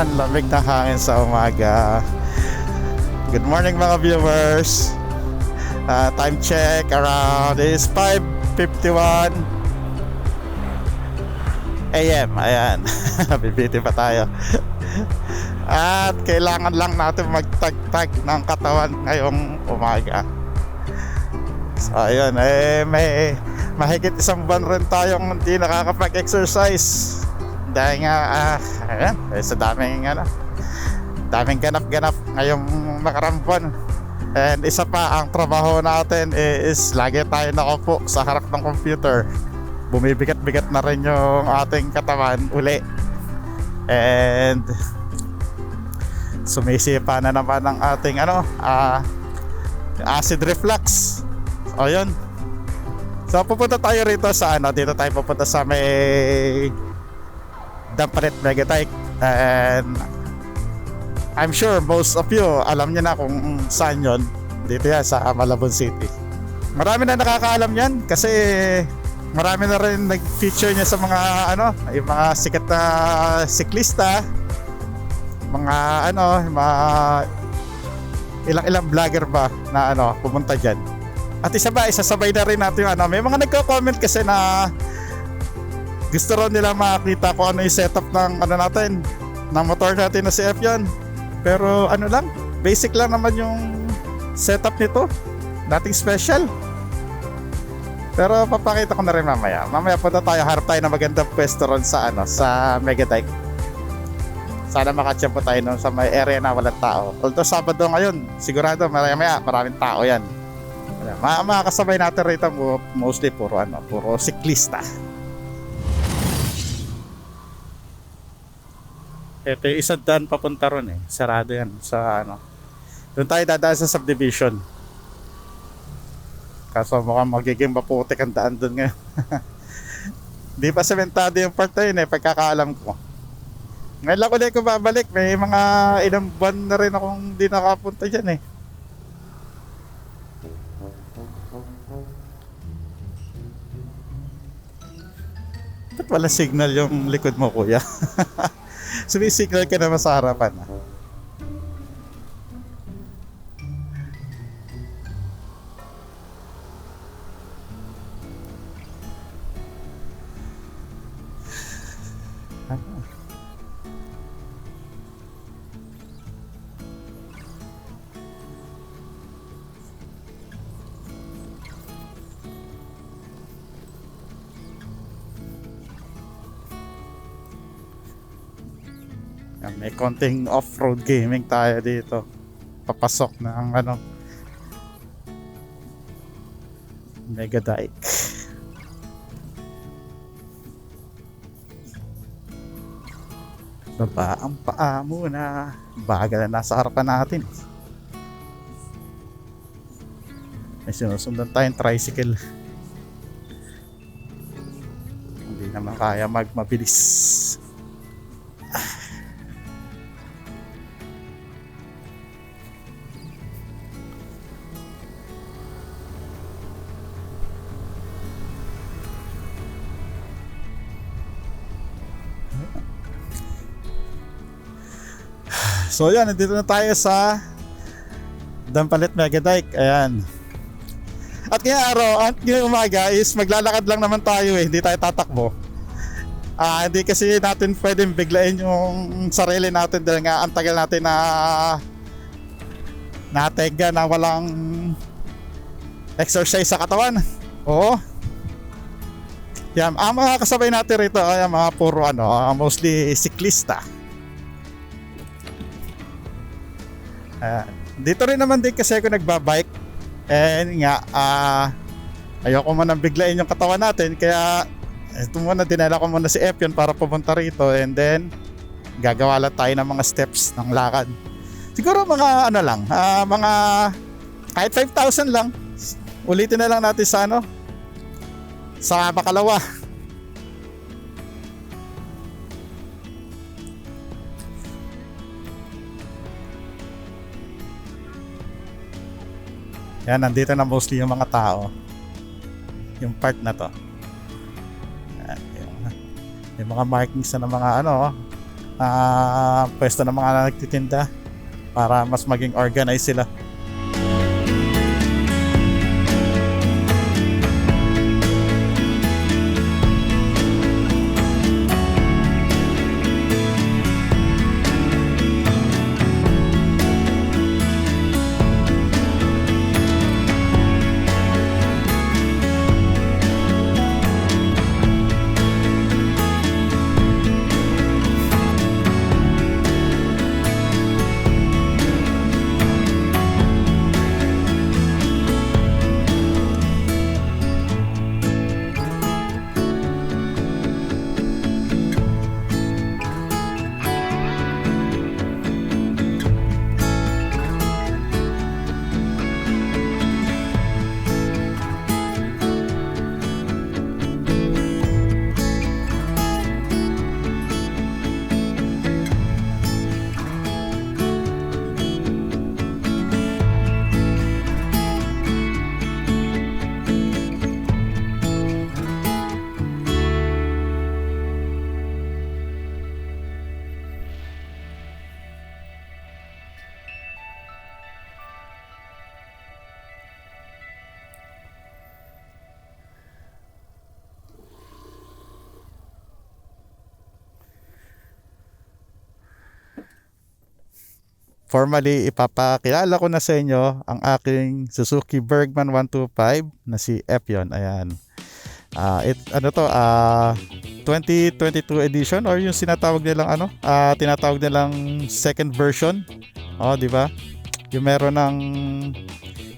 Ang lamig na hangin sa umaga. Good morning mga viewers. Time check around is 5:51 AM. Ayan. Bibiti pa tayo. At kailangan lang natin magtagtag ng katawan ngayong umaga. So ayun, may mahigit isang buwan rin tayong hindi nakakapag-exercise. Dahil nga, ayan, sa daming ganap-ganap ngayong nakarang buwan. And isa pa, ang trabaho natin is lagi tayo nakaupo sa harap ng computer. Bumibigat-bigat na rin yung ating katawan uli. And sumisipa na naman ang ating acid reflux. O yun. So pupunta tayo rito sa dito tayo pupunta sa may Dampalit Megatike. And I'm sure most of you alam niyo na kung saan yun. Dito yan sa Malabon City. Marami na nakakaalam yan kasi marami na rin nag-feature niya sa mga yung mga sikat na siklista, mga ilang vlogger ba na pumunta diyan. At isasabay na rin natin may mga nagko-comment kasi na gusto rin nila makita kung ano yung setup ng natin, ng motor natin na si F1. Pero lang, basic lang naman yung setup nito, nothing special. Pero papakita ko na rin mamaya. Mamaya punta tayo, harap tayo na magandang pwesto ron sa sa Megatike. Sana makatsyempo tayo sa may area na walang tao. Although Sabado ngayon, sigurado maya maraming tao yan. Mga kasabay natin rito mostly puro siklista. Ito yung isang daan papunta ron sarado yan sa doon tayo dadaan sa subdivision. Kaso mukhang magiging maputik ang daan doon ngayon. Di pa sementado yung part na yun pagkakaalam ko. Ngayon lang ulit ko babalik, may mga ilang buwan na rin akong di nakapunta dyan Ba't wala signal yung likod mo, kuya? Sumisignal ka naman sa harapan May konting off-road gaming tayo dito. Papasok ng Megadike. Baba ang paa muna. Bagal na nasa harapan natin. May sinusundan tayong tricycle. Hindi naman kaya mabilis. So yan, nandito na tayo sa Dampalit Megadike. Ayan. At ngayong umaga is maglalakad lang naman tayo hindi tayo tatakbo. Hindi kasi natin pwedeng biglain yung sarili natin dahil nga ang tagal natin na natega na walang exercise sa katawan. Oo. Yan, ang mga kasabay natin rito ay mga puro mostly siklista. Dito rin naman din kasi ako nagbabike. And nga ayoko manang biglain yung katawan natin. Kaya ito muna, dinala ko muna si F yun para pumunta rito. And then gagawa lang tayo ng mga steps ng lakad. Siguro mga mga kahit 5,000 lang. Ulitin na lang natin sa sa Bakalawa. Yan, nandito na mostly yung mga tao. Yung part na to. Yan, yung mga markings na ng mga pwesto ng mga nagtitinda para mas maging organized sila. Formally, ipapakilala ko na sa inyo ang aking Suzuki Bergman 125 na si Epyon. Ayan. 2022 edition or yung sinatawag nilang tinatawag nilang second version. Oh, di ba? Yung meron ng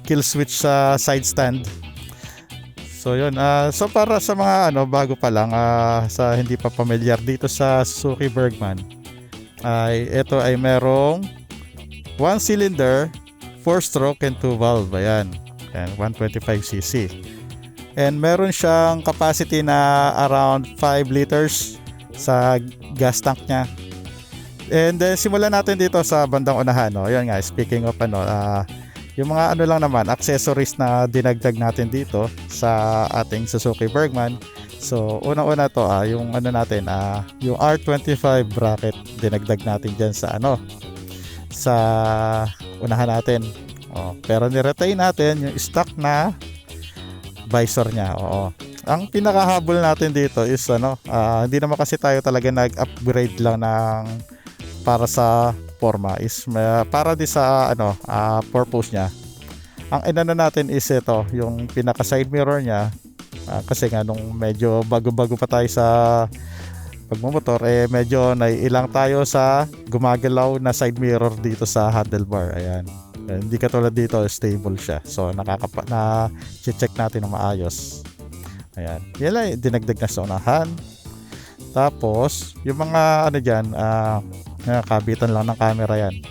kill switch sa side stand. So yun, so para sa mga bago pa lang, sa hindi pa familiar dito sa Suzuki Bergman, ito ay merong 1 cylinder, 4 stroke and 2 valve. Ayan. 125cc. And meron siyang capacity na around 5 liters sa gas tank niya. And then simulan natin dito sa bandang unahan, no. Ayun nga, speaking of yung mga lang naman accessories na dinagdag natin dito sa ating Suzuki Bergman. So unang-una to yung natin, yung R25 bracket dinagdag natin diyan sa sa unahan natin. Pero ni-retain natin yung stock na visor niya. Ang pinakahabol natin dito is hindi naman kasi tayo talaga nag-upgrade lang para sa forma, is para di sa purpose niya. Ang inano natin is ito, yung pinaka side mirror niya, kasi nga nung medyo bago-bago pa tayo sa pagmumotor, medyo naiilang tayo sa gumagalaw na side mirror dito sa handlebar. Ayan. Hindi katulad dito, stable siya. So na-check natin ng maayos. Ayan. Yan lang, dinagdag na sa unahan. Tapos, yung mga dyan, kabitan lang ng camera yan.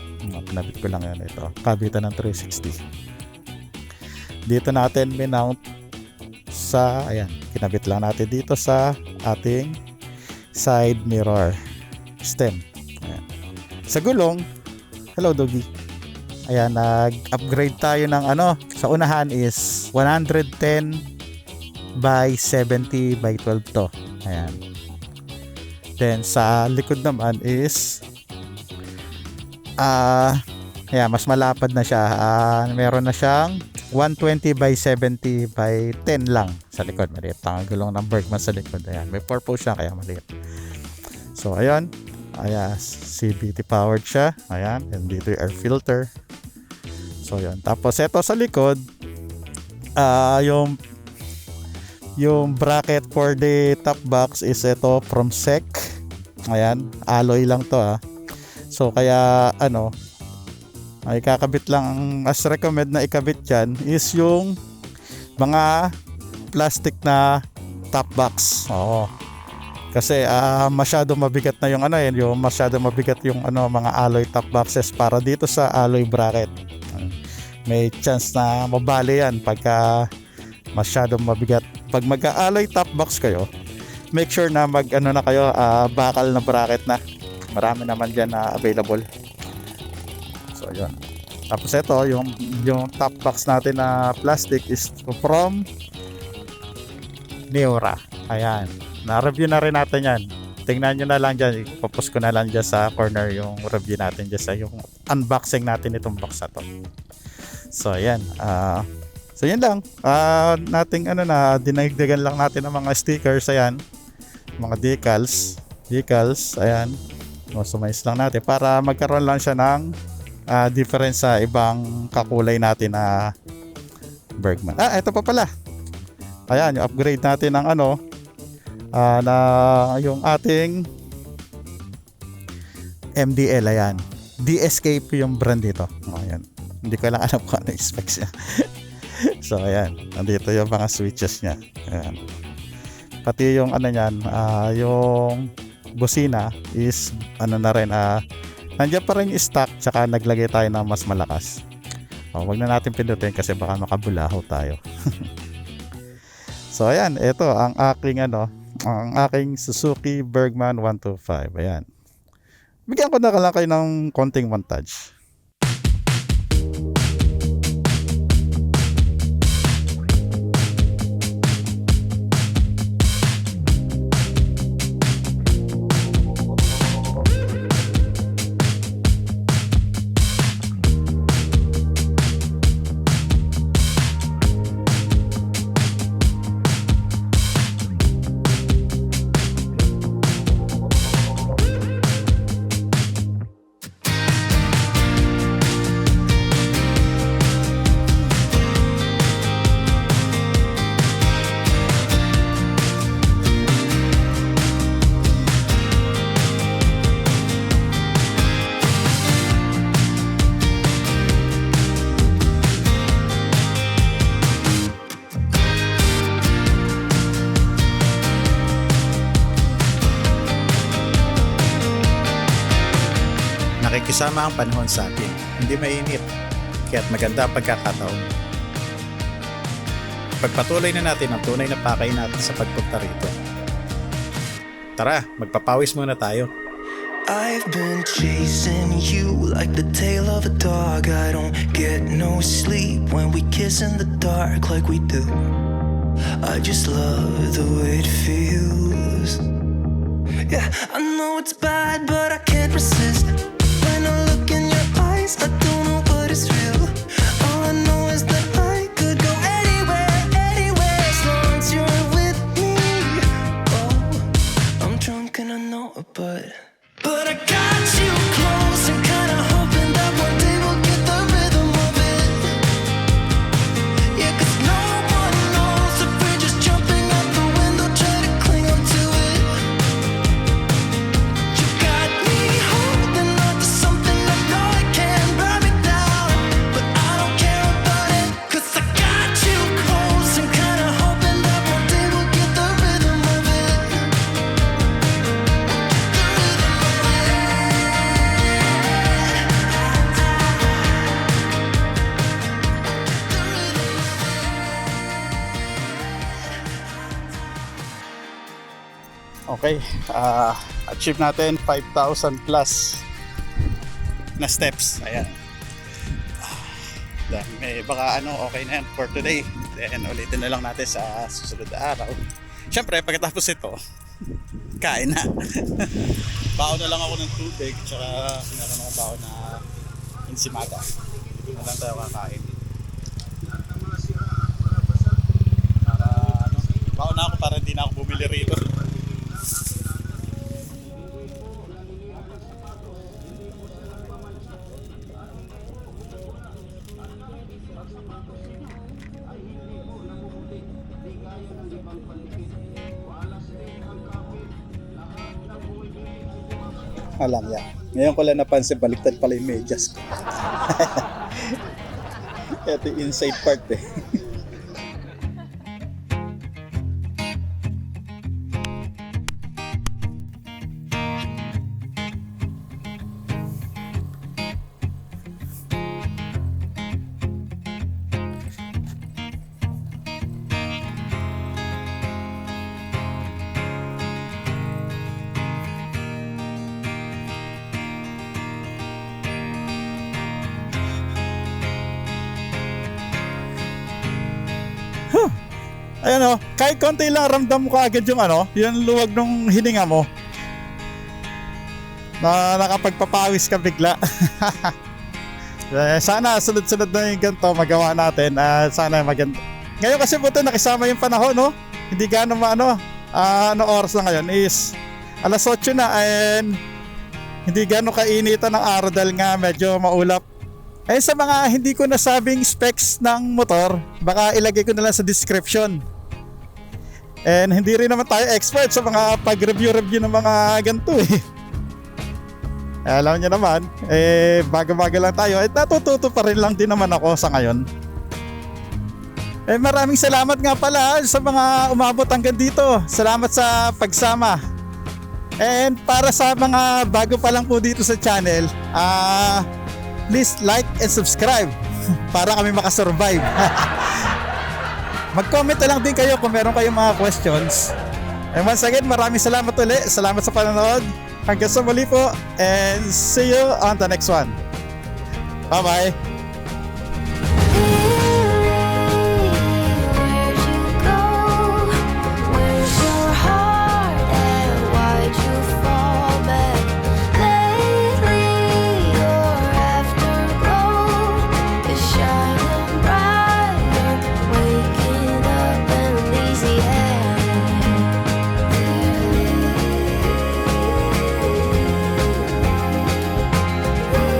Pinabit ko lang yan ito. Kabitan ng 360. Dito natin minount sa, kinabit lang natin dito sa ating side mirror stem. Ayan. Sa gulong, hello doggy. Ayan, nag-upgrade tayo ng sa unahan is 110 by 70 by 12 to. Ayan. Then sa likod naman is mas malapad na siya. Meron na siyang 120 by 70 by 10 lang sa likod. Maliit ang gulong ng Bergman sa likod. Ayan, may purpose siya kaya maliit. So ayan, CVT powered siya. Ayan, and dito yung air filter. So yun. Tapos ito sa likod, yung bracket for the top box is ito from SEC. Ayan, alloy lang to So kaya ay kakabit lang, as recommend na ikabit dyan is yung mga plastic na top box. Kasi masyado mabigat na yung yung masyado mabigat yung mga alloy top boxes para dito sa alloy bracket. May chance na mabali yan pagka masyado mabigat. Pag mag-alloy top box kayo, make sure na na kayo, bakal na bracket na. Marami naman dyan na available. So yun. Tapos ito yung top box natin na plastic is from Neura. Ayan. Na-review na rin natin yan. tingnan nyo na lang dyan, ipopost ko na lang dyan sa corner yung review natin dyan sa yung unboxing natin itong box na to. So ayan, so yan lang, nating dinagdagan lang natin ng mga stickers, ayan, mga decals, ayan, sumayos lang natin para magkaroon lang siya ng difference sa ibang kakulay natin na Bergman. Ito pa pala, ayan, yung upgrade natin ng na yung ating MDL, ayan, D-Escape yung brand dito. Ayan, hindi ko lang alam kung ano yung specs niya. So ayan, nandito yung mga switches niya, ayan. Pati yung niyan, yung busina is na rin, nandiyan pa rin yung stock, tsaka naglagay tayo ng mas malakas. Wag na natin pindutin kasi baka makabulaho tayo. So ayan, ito ang aking Suzuki Bergman 125. Ayan. Bigyan ko na lang kayo ng konting montage. Nakikisama ang panahon sa atin, hindi mainit, kaya't maganda ang pagkakataon. Pagpatuloy na natin ang tunay na pakay natin sa pagpunta rito. Tara, magpapawis muna tayo. I've been chasing you like the tail of a dog. I don't get no sleep when we kiss in the dark like we do. I just love the way it feels. Yeah, I know it's bad, but I can't resist. When I look in your eyes, I don't know what is real. All I know is that I could go anywhere, as long as you're with me. Oh, I'm drunk and I know it, but I got you close and kinda hoping that one day we'll get the rhythm of it. Yeah, 'cause no one knows if we're just jumping out the window, try to cling on to it. You got me holding on to something I know it can burn me down, but I don't care about it, 'cause I got you close and kinda hoping that one day we'll get the rhythm of it. Okay, achieve natin 5,000 plus na steps. Ayan. Baka okay na yan for today. Then ulitin na lang natin sa susunod na araw. Siyempre, pagkatapos ito, kain na. Baon na lang ako ng tubig, tsaka meron akong baon na ensimada. Hindi na lang tayo kakain. Para baon na ako para hindi na ako bumili rito. Alam yan. Ngayon ko lang napansin, baliktad pala yung medyas. Ito yung inside part eh. Ayan kahit konti lang ramdam mo kaagad yung yung luwag ng hininga mo. na nakapagpapawis ka bigla. Sana sunod-sunod na yung ganito magawa natin at sana maganda. Ngayon kasi buti nakisama yung panahon, no? Hindi gaano ano oras na ngayon is alas 8 na and hindi gaano kainitan ng araw dahil nga medyo maulap. Eh sa mga hindi ko nasabing specs ng motor, baka ilagay ko na lang sa description. And hindi rin naman tayo expert sa mga pag-review ng mga ganito eh. Alam niyo naman, bago-bago lang tayo. Natututo pa rin lang din naman ako sa ngayon. Maraming salamat nga pala sa mga umabot hanggang dito. Salamat sa pagsama. And para sa mga bago pa lang po dito sa channel, please like and subscribe para kami makasurvive. Mag-comment na lang din kayo kung meron kayong mga questions. And once again, maraming salamat ulit. Salamat sa panonood. Hanggang sa muli po and see you on the next one. Bye bye.